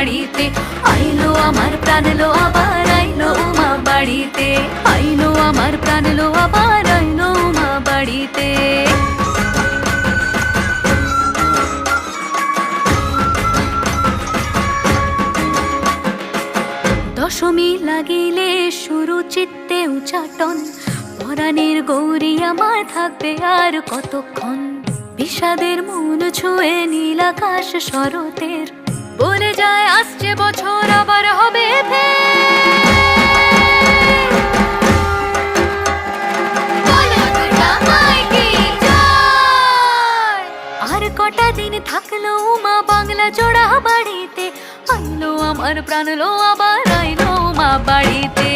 বাড়িতে, আইলো আমার প্রাণ লো আবার আইলো উমা বাড়িতে, আইলো আমার প্রাণ লো আবার আইলো উমা বাড়িতে। দশমী লাগিলে শুরু চিত্তে উচাটন, পরাণের গৌরী আমার থাকবে আর কতক্ষণ। বিষাদের মন ছুঁয়ে নীল আকাশ শরতের, বলে যায় আসছে বছর আবার হবে আর কটা দিন থাকলো উমা বাংলা জোড়া বাড়িতে, আইলো আমার প্রাণ লো আবার আইলো উমা বাড়িতে।